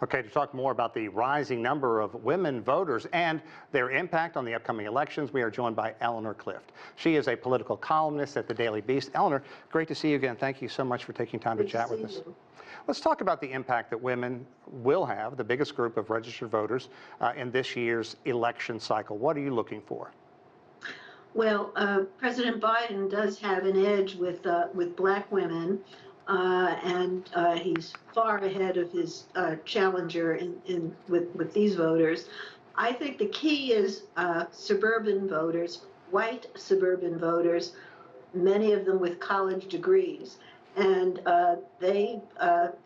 Okay, to talk more about the rising number of women voters and their impact on the upcoming elections, we are joined by Eleanor Clift. She is a political columnist at the Daily Beast. Eleanor, great to see you again. Thank you so much for taking time to chat with us. Let's talk about the impact that women will have, the biggest group of registered voters, in this year's election cycle. What are you looking for? Well, President Biden does have an edge with black women, and he's far ahead of his challenger with these voters. I think the key is suburban voters, white suburban voters, many of them with college degrees. And they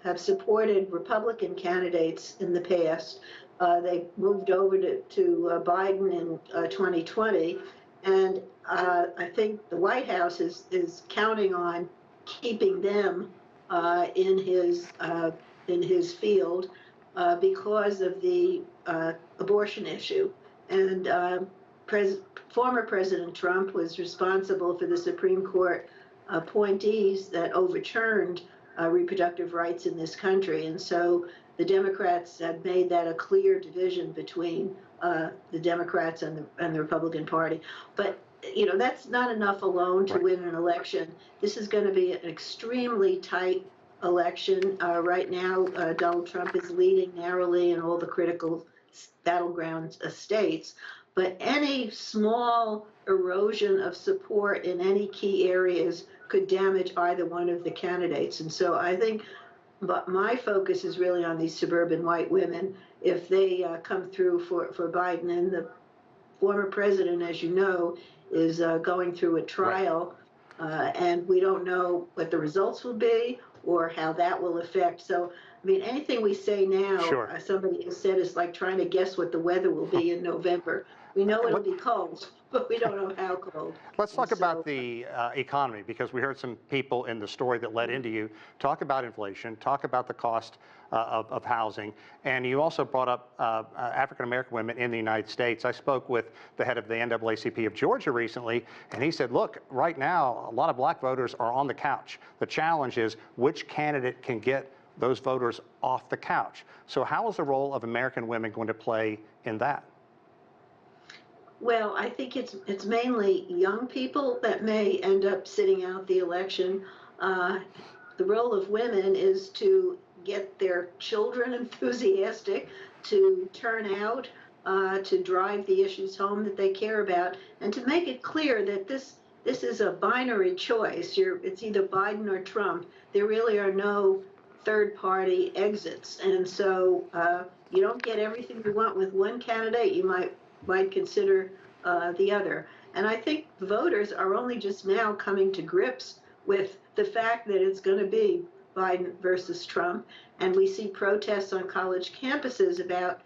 have supported Republican candidates in the past. They moved over to Biden in 2020. And I think the White House is counting on keeping them in his field because of the abortion issue. And former President Trump was responsible for the Supreme Court appointees that overturned reproductive rights in this country. And so the Democrats had made that a clear division between the Democrats and the Republican Party. But, you know, that's not enough alone to win an election. This is going to be an extremely tight election. Right now, Donald Trump is leading narrowly in all the critical battleground states. But any small erosion of support in any key areas could damage either one of the candidates. And so I think my focus is really on these suburban white women. If they come through for Biden, and the former president, as you know, is going through a trial, and we don't know what the results will be or how that will affect. So, I mean, anything we say now, somebody has said, is like trying to guess what the weather will be in November. We know it'll be cold, but we don't know how cold. Let's talk about the economy, because we heard some people in the story that led into you talk about inflation, talk about the cost of housing, and you also brought up African-American women in the United States. I spoke with the head of the NAACP of Georgia recently, and he said, look, right now, a lot of black voters are on the couch. The challenge is which candidate can get those voters off the couch. So how is the role of American women going to play in that? Well, I think it's mainly young people that may end up sitting out the election. The role of women is to get their children enthusiastic, to turn out, to drive the issues home that they care about, and to make it clear that this is a binary choice. It's either Biden or Trump. There really are no third-party exits, and so you don't get everything you want with one candidate. You might consider the other. And I think voters are only just now coming to grips with the fact that it's going to be Biden versus Trump. And we see protests on college campuses about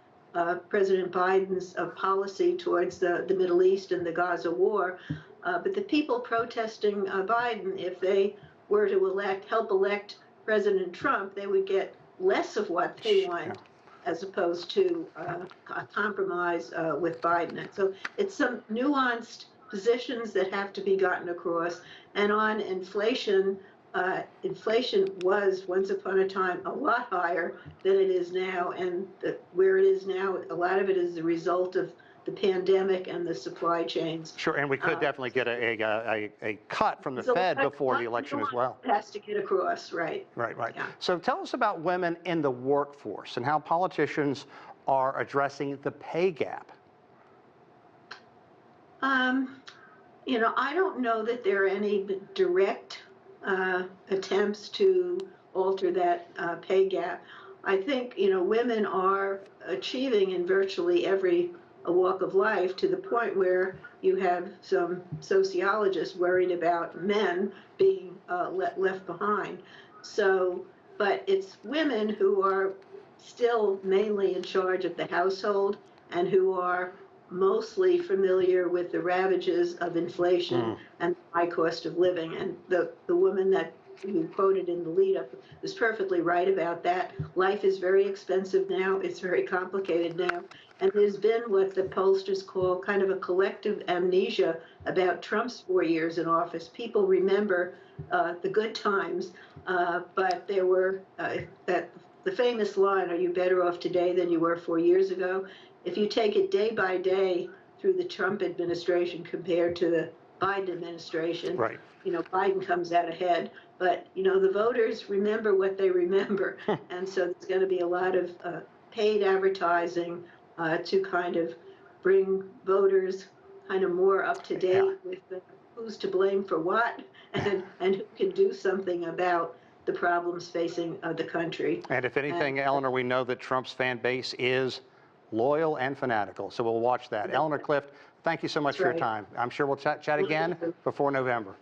President Biden's policy towards the Middle East and the Gaza war. But the people protesting Biden, if they were to help elect President Trump, they would get less of what they want, as opposed to a compromise with Biden. And so it's some nuanced positions that have to be gotten across. And on inflation, inflation was once upon a time a lot higher than it is now. And where it is now, a lot of it is the result of the pandemic and the supply chains. Sure, and we could definitely get a cut from the Fed before the election as well. It has to get across, right. Right. Yeah. So tell us about women in the workforce and how politicians are addressing the pay gap. You know, I don't know that there are any direct attempts to alter that pay gap. I think, you know, women are achieving in virtually every walk of life, to the point where you have some sociologists worried about men being left behind. So, but it's women who are still mainly in charge of the household and who are mostly familiar with the ravages of inflation and the high cost of living. And the woman that you quoted in the lead-up was perfectly right about that. Life is very expensive now. It's very complicated now. And there's been what the pollsters call kind of a collective amnesia about Trump's 4 years in office. People remember the good times, but there were that the famous line, "Are you better off today than you were 4 years ago?" If you take it day by day through the Trump administration compared to the Biden administration, Right. Biden comes out ahead. But, the voters remember what they remember. And so there's going to be a lot of paid advertising to kind of bring voters kind of more up to Yeah. date with who's to blame for what and who can do something about the problems facing the country. And if anything, And Eleanor, we know that Trump's fan base is loyal and fanatical, so we'll watch that. Eleanor Clift, thank you so much that's for your right. time. I'm sure we'll chat again before November.